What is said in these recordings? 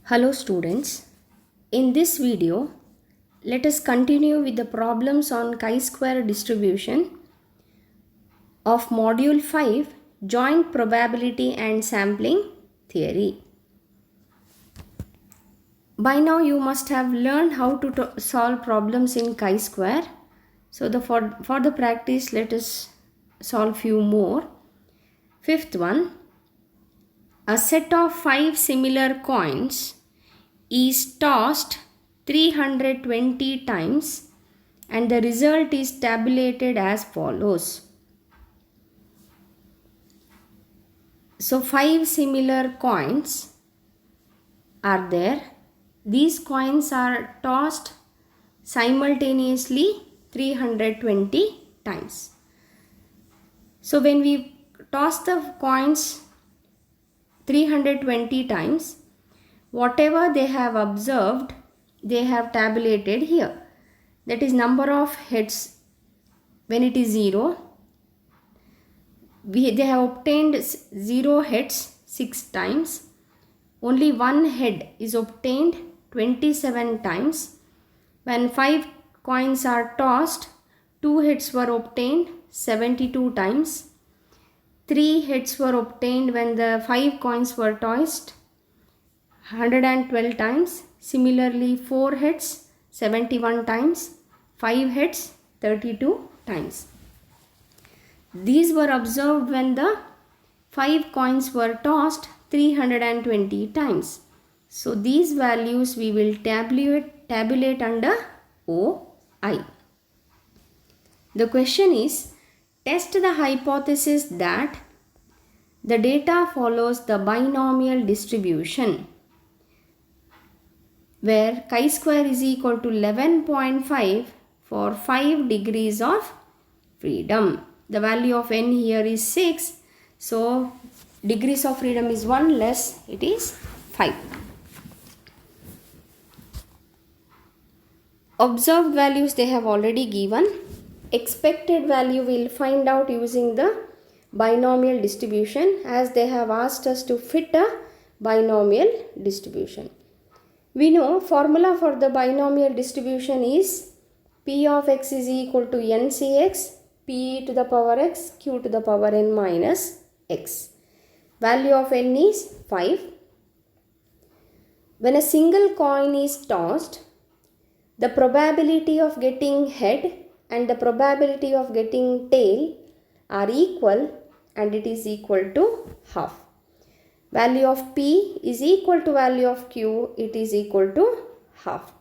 Hello students, in this video let us continue with the problems on chi-square distribution of module 5 joint probability and sampling theory. By now you must have learned how to solve problems in chi-square. So for the practice let us solve few more. Fifth one, a set of 5 similar coins is tossed 320 times and the result is tabulated as follows. So 5 similar coins are there. These coins are tossed simultaneously 320 times. So when we toss the coins 320 times, whatever they have observed, they have tabulated here. That is number of heads when it is 0. They have obtained 0 heads 6 times. Only 1 head is obtained 27 times. When 5 coins are tossed, 2 heads were obtained 72 times. 3 heads were obtained when the 5 coins were tossed 112 times. Similarly, 4 heads 71 times, 5 heads 32 times. These were observed when the 5 coins were tossed 320 times. So these values we will tabulate under OI. The question is, test the hypothesis that the data follows the binomial distribution where chi-square is equal to 11.5 for 5 degrees of freedom. The value of n here is 6. So degrees of freedom is 1 less, it is 5. Observed values they have already given. Expected value we will find out using the binomial distribution, as they have asked us to fit a binomial distribution. We know formula for the binomial distribution is P of x is equal to NCX, P to the power x, Q to the power n minus x. Value of n is 5. When a single coin is tossed, the probability of getting head and the probability of getting tail are equal, and it is equal to half. Value of P is equal to value of Q, it is equal to half.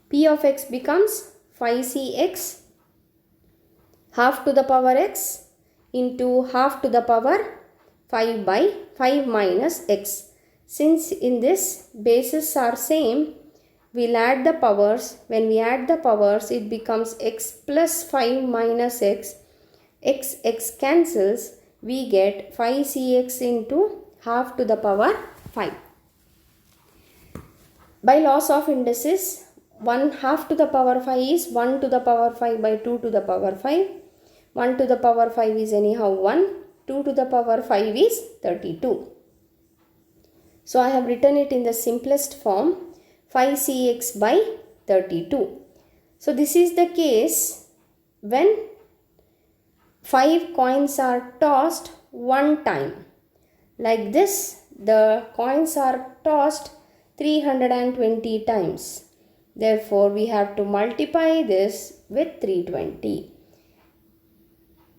P of x becomes 5cx half to the power x into half to the power 5 by 5 minus x. Since in this bases are same, we'll add the powers. When we add the powers, it becomes x plus 5 minus x. X cancels. We get 5cx into half to the power 5. By loss of indices, 1 half to the power 5 is 1 to the power 5 by 2 to the power 5. 1 to the power 5 is anyhow 1. 2 to the power 5 is 32. So I have written it in the simplest form, 5cx by 32. So this is the case when 5 coins are tossed one time. Like this, the coins are tossed 320 times. Therefore, we have to multiply this with 320.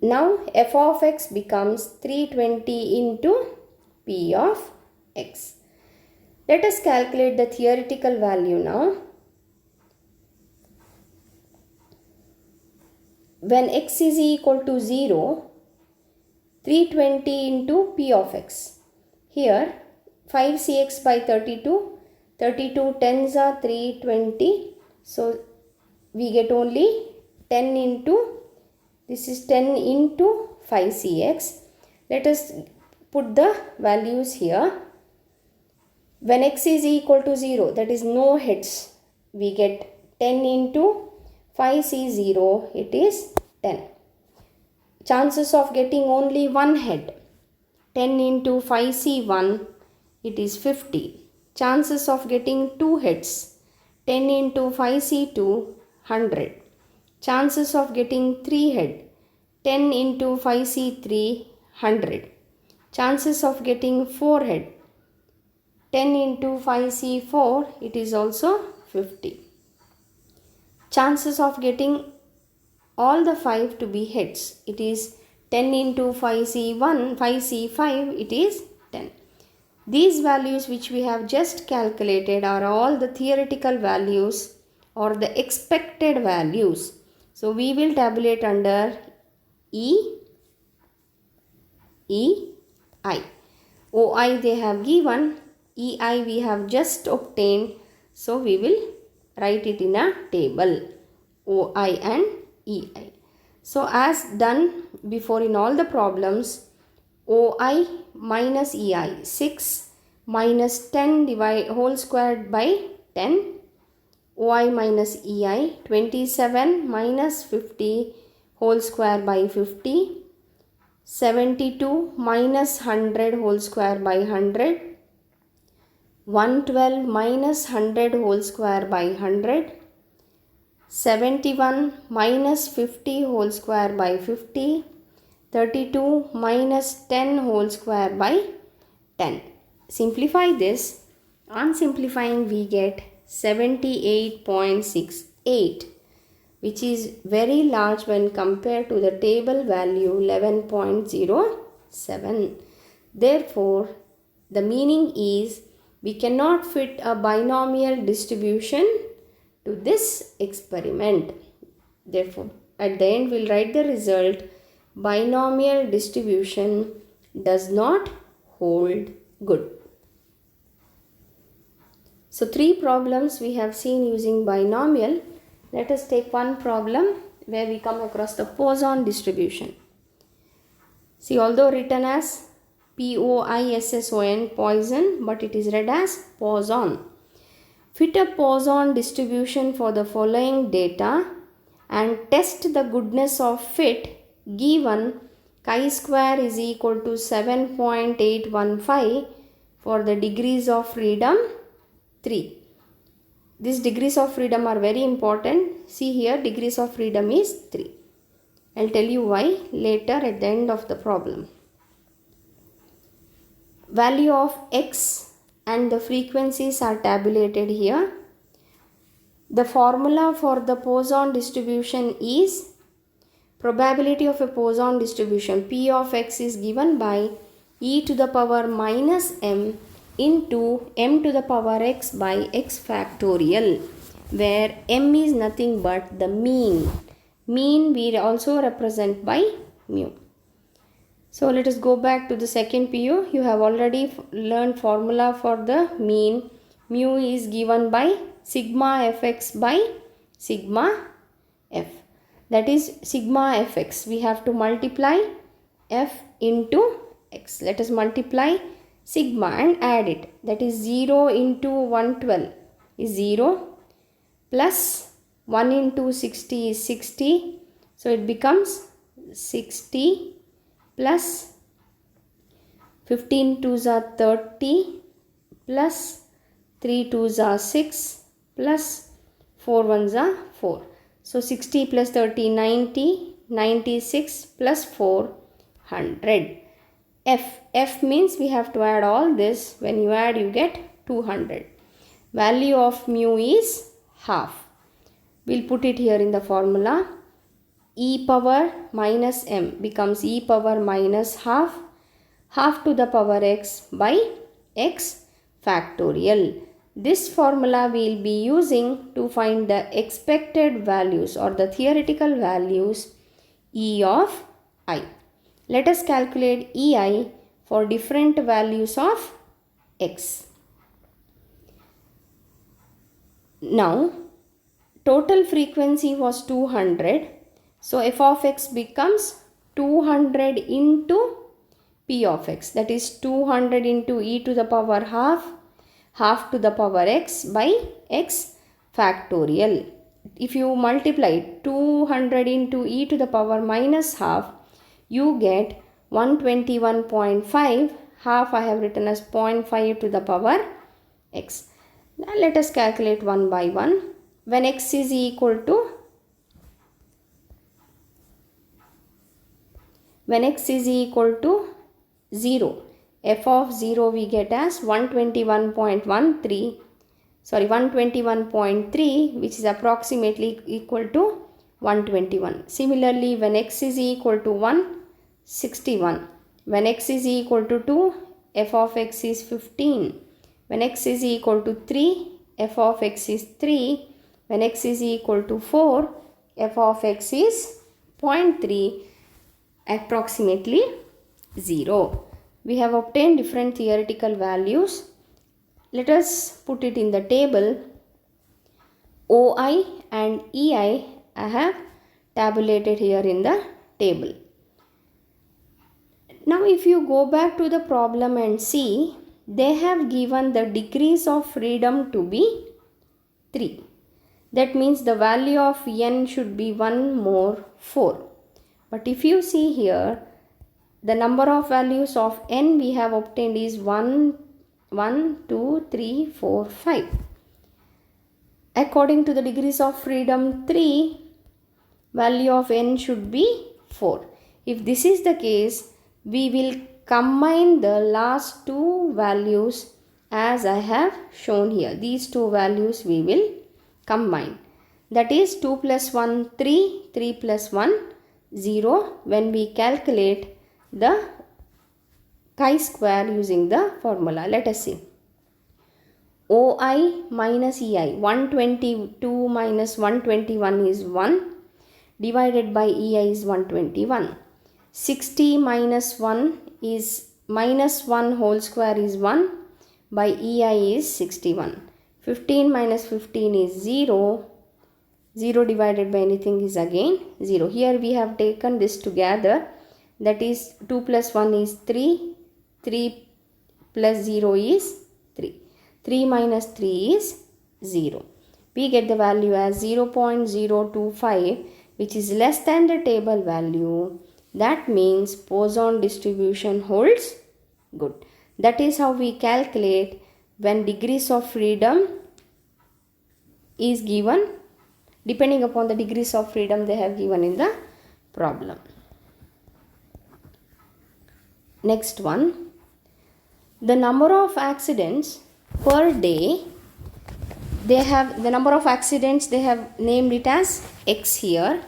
Now, f of x becomes 320 into p of x. Let us calculate the theoretical value now. When x is equal to 0, 320 into p of x. Here 5cx by 32, 32 tens are 320. So we get only 10 into, this is 10 into 5cx. Let us put the values here. When x is equal to 0, that is no heads, we get 10 into 5c0, it is 10. Chances of getting only one head, 10 into 5c1, it is 50. chances of getting 2 heads, 10 into 5c2, 100. Chances of getting 3 head, 10 into 5c3, 100. Chances of getting 4 head, 10 into 5c4, it is also 50. Chances of getting all the 5 to be heads, it is 10 into 5c1, 5c5, it is 10. These values which we have just calculated are all the theoretical values or the expected values. So we will tabulate under I. OI they have given, EI we have just obtained. So we will write it in a table, OI and EI. So as done before in all the problems, OI minus EI, 6 minus 10 whole squared by 10. OI minus EI, 27 minus 50 whole square by 50. 72 minus 100 whole square by 100. 112 minus 100 whole square by 100. 71 minus 50 whole square by 50. 32 minus 10 whole square by 10. Simplify this. On simplifying we get 78.68, which is very large when compared to the table value 11.07. Therefore, the meaning is we cannot fit a binomial distribution to this experiment. Therefore, at the end we will write the result: binomial distribution does not hold good. So 3 problems we have seen using binomial. Let us take one problem where we come across the Poisson distribution. See, although written as Poisson, Poisson, but it is read as Poisson. Fit a Poisson distribution for the following data and test the goodness of fit given chi-square is equal to 7.815 for the degrees of freedom 3. These degrees of freedom are very important. See here, degrees of freedom is 3. I'll tell you why later at the end of the problem. Value of x and the frequencies are tabulated here. The formula for the Poisson distribution is probability of a Poisson distribution. P of x is given by e to the power minus m into m to the power x by x factorial, where m is nothing but the mean. Mean we also represent by mu. So let us go back to the second PU. You have already learned formula for the mean. Mu is given by sigma fx by sigma f. That is sigma fx. We have to multiply f into x. Let us multiply sigma and add it. That is 0 into 112 is 0 plus 1 into 60 is 60. So it becomes 60 plus 15 twos are 30 plus 3 twos are 6 plus 4 ones are 4. So 60 plus 30 90, 96 plus 4 100. F means we have to add all this. When you add you get 200. Value of mu is half. We'll put it here in the formula. E power minus m becomes e power minus half. Half to the power x by x factorial. This formula we will be using to find the expected values or the theoretical values E of I. Let us calculate EI for different values of x. Now, total frequency was 200. So, f of x becomes 200 into p of x. That is 200 into e to the power half, half to the power x by x factorial. If you multiply 200 into e to the power minus half, you get 121.5. Half I have written as 0.5 to the power x. Now let us calculate one by one. When x is equal to 0, f of 0 we get as 121.3, which is approximately equal to 121. Similarly, when x is equal to 1, 61. When x is equal to 2, f of x is 15. When x is equal to 3, f of x is 3. When x is equal to 4, f of x is 0.3, approximately 0. We have obtained different theoretical values. Let us put it in the table. OI and EI I have tabulated here in the table. Now if you go back to the problem and see, they have given the degrees of freedom to be 3. That means the value of n should be 1 more 4. But if you see here, the number of values of n we have obtained is 1, 2, 3, 4, 5. According to the degrees of freedom 3, value of n should be 4. If this is the case, we will combine the last two values as I have shown here. These two values we will combine. That is 2 plus 1, 3, 3 plus 1, 0 when we calculate the chi-square using the formula. Let us see. OI minus EI, 122 minus 121 is 1, divided by EI is 121. 60 minus 1 is minus 1 whole square is 1, by EI is 61. 15 minus 15 is 0. 0 divided by anything is again 0. Here we have taken this together. That is 2 plus 1 is 3. 3 plus 0 is 3. 3 minus 3 is 0. We get the value as 0.025, which is less than the table value. That means Poisson distribution holds good. That is how we calculate when degrees of freedom is given, depending upon the degrees of freedom they have given in the problem. Next one, the number of accidents per day, they have the number of accidents, they have named it as X here,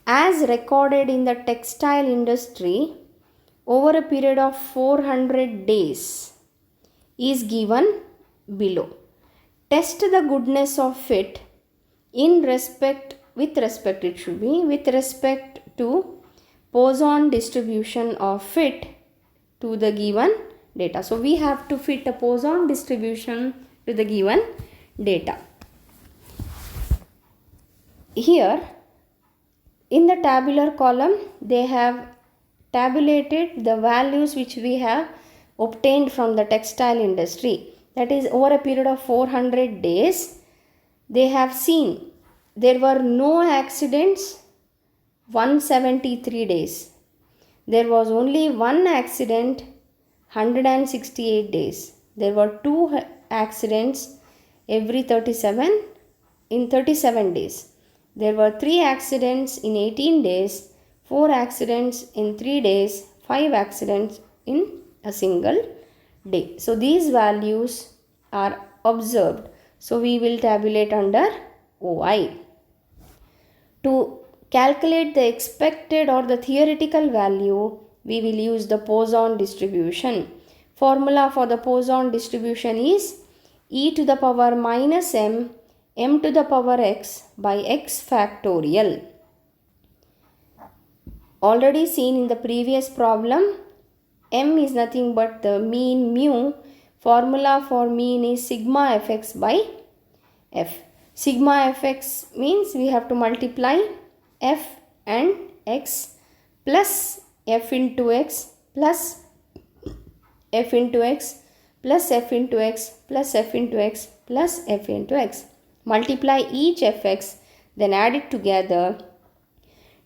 as recorded in the textile industry over a period of 400 days is given below. Test the goodness of fit with respect to Poisson distribution of fit to the given data. So we have to fit a Poisson distribution to the given data. Here in the tabular column, they have tabulated the values which we have obtained from the textile industry. That is, over a period of 400 days, they have seen there were no accidents 173 days. There was only one accident 168 days. There were 2 accidents every 37 days. There were 3 accidents in 18 days, 4 accidents in 3 days, 5 accidents in a single day. So these values are observed. So we will tabulate under OI. To calculate the expected or the theoretical value, we will use the Poisson distribution. Formula for the Poisson distribution is e to the power minus m to the power x by x factorial. Already seen in the previous problem, m is nothing but the mean mu. Formula for mean is sigma fx by f. Sigma fx means we have to multiply f and x plus f into x plus f into x plus f into x plus f into x plus f into x. Multiply each fx, then add it together,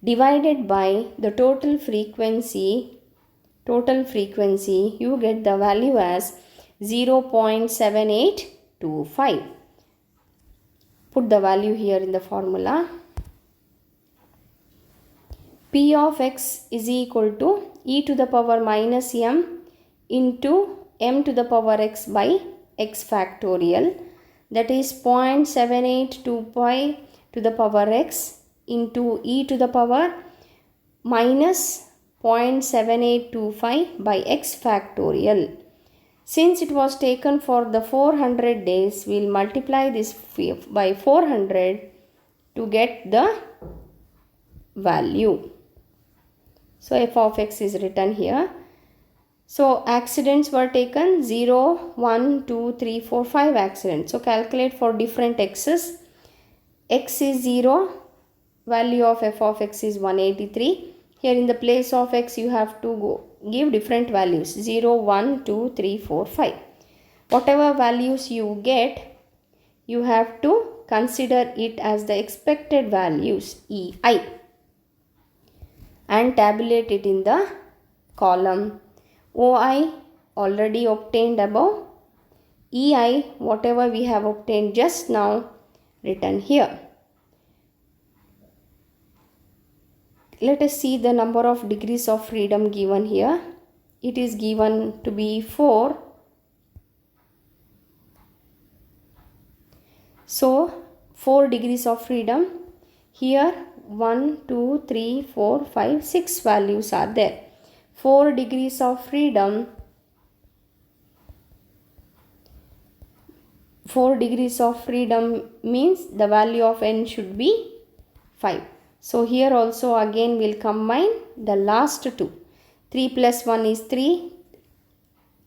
divided by the total frequency, you get the value as 0.78 0.7825. Put the value here in the formula. P of x is equal to e to the power minus m into m to the power x by x factorial, that is 0.782 to the power x into e to the power minus 0.7825 by x factorial. Since it was taken for the 400 days, we will multiply this by 400 to get the value. So f of x is written here. So accidents were taken 0, 1, 2, 3, 4, 5 accidents. So calculate for different x's. X is 0, value of f of x is 183. Here in the place of x you have to give different values 0, 1, 2, 3, 4, 5. Whatever values you get, you have to consider it as the expected values EI and tabulate it in the column. OI already obtained above, EI whatever we have obtained just now written here. Let us see the number of degrees of freedom given here. It is given to be 4. So 4 degrees of freedom. Here 1, 2, 3, 4, 5, 6 values are there. 4 degrees of freedom. 4 degrees of freedom means the value of n should be 5. So here also again we'll combine the last two. 3 plus 1 is 3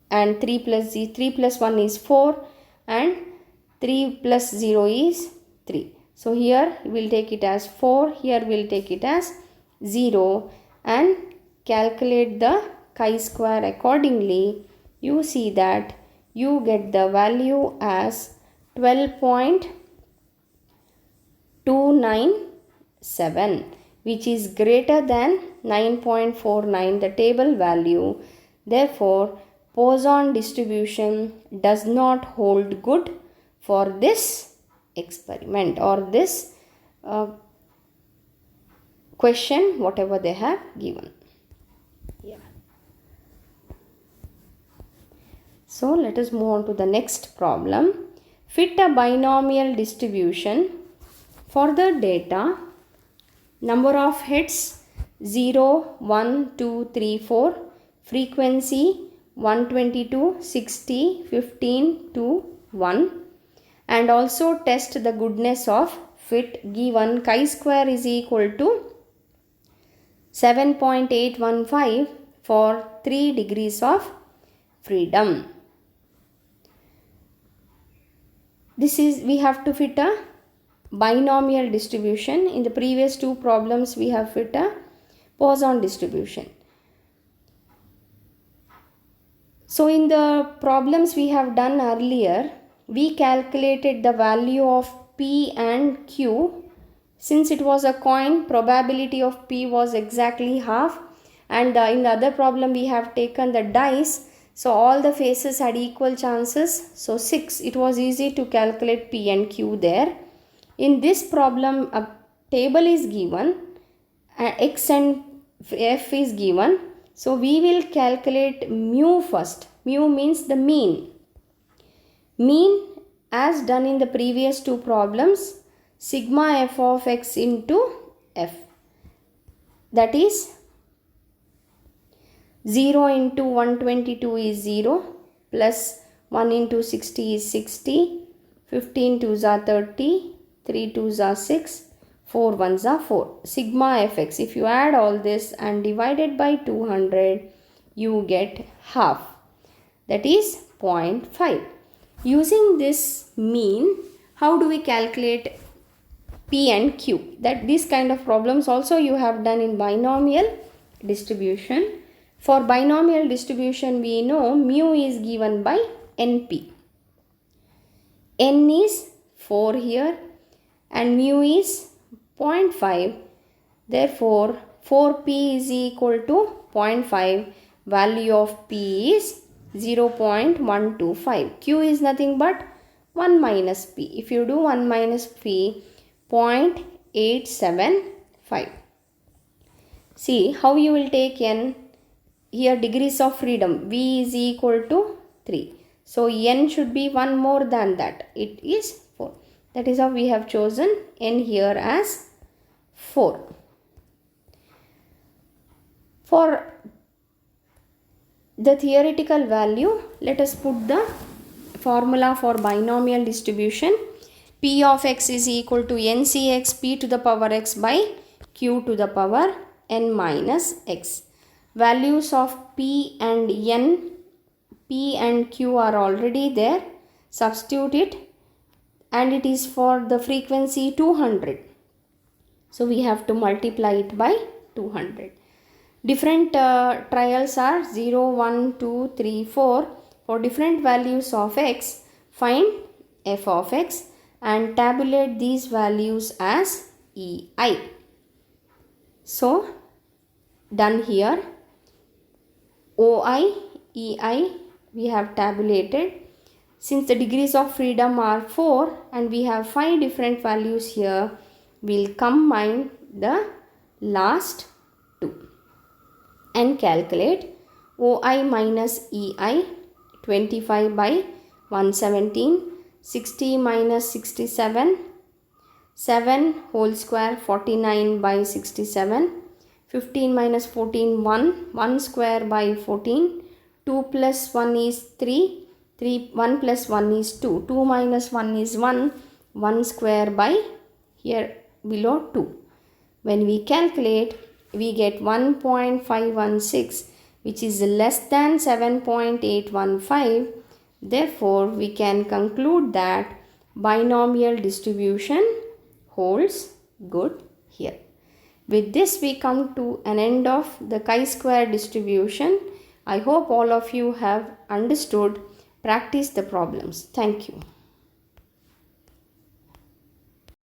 and 3 plus 1 is 4 and 3 plus 0 is 3. So here we'll take it as 4, here we'll take it as 0 and calculate the chi-square accordingly. You see that you get the value as 12.297, which is greater than 9.49, the table value. Therefore, Poisson distribution does not hold good for this experiment or this question, whatever they have given. So let us move on to the next problem. Fit a binomial distribution for the data. Number of heads 0, 1, 2, 3, 4. Frequency 122, 60, 15 to 1. And also test the goodness of fit given chi-square is equal to 7.815 for 3 degrees of freedom. We have to fit a binomial distribution. In the previous two problems we have fit a Poisson distribution. So in the problems we have done earlier, we calculated the value of P and Q. Since it was a coin, probability of P was exactly half, and in the other problem we have taken the dice. So all the faces had equal chances. So 6. It was easy to calculate P and Q there. In this problem, a table is given, X and F is given. So we will calculate mu first. Mu means the mean. Mean as done in the previous two problems, sigma f of x into f. That is 0 into 122 is 0 plus 1 into 60 is 60, 15 2s are 30, 3 2s are 6, 4 1s are 4. Sigma fx, if you add all this and divide it by 200, you get half. That is 0.5. Using this mean, how do we calculate P and Q? That these kind of problems also you have done in binomial distribution. For binomial distribution, we know mu is given by NP. N is 4 here and mu is 0.5. Therefore, 4P is equal to 0.5. Value of P is 0.125. Q is nothing but 1 minus p. If you do 1 minus p, 0.875. See how you will take n. Here degrees of freedom, v is equal to 3. So n should be 1 more than that. It is 4. That is how we have chosen n here as 4. For the theoretical value, let us put the formula for binomial distribution. P of x is equal to ncx p to the power x by q to the power n minus x. Values of p and n, p and q are already there. Substitute it, and it is for the frequency 200. So we have to multiply it by 200. Different trials are 0, 1, 2, 3, 4. For different values of x, find f of x and tabulate these values as ei. So done here. OI, EI we have tabulated. Since the degrees of freedom are 4 and we have 5 different values here, we'll combine the last two and calculate OI minus EI. 25 by 117, 60 minus 67, 7 whole square 49 by 67, 15 minus 14 1 square by 14, 2 plus 1 is 3, 1 plus 1 is 2, 2 minus 1 is 1 square by here below 2. When we calculate, we get 1.516, which is less than 7.815. Therefore, we can conclude that binomial distribution holds good here. With this, we come to an end of the chi-square distribution. I hope all of you have understood. Practice the problems. Thank you.